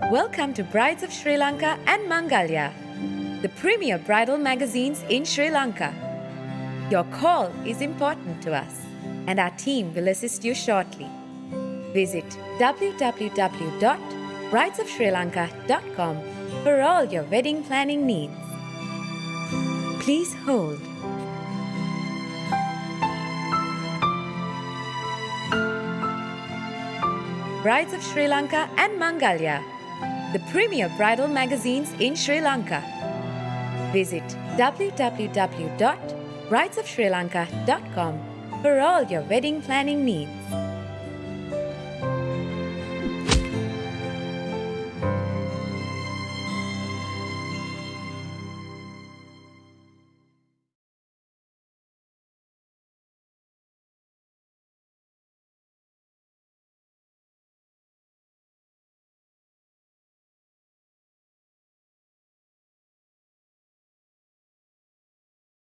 Welcome to Brides of Sri Lanka and Mangalya, the premier bridal magazines in Sri Lanka. Your call is important to us, and our team will assist you shortly. Visit www.bridesofsrilanka.com for all your wedding planning needs. Please hold. Brides of Sri Lanka and Mangalya, the premier bridal magazines in Sri Lanka. Visit www.bridesofsrilanka.com for all your wedding planning needs.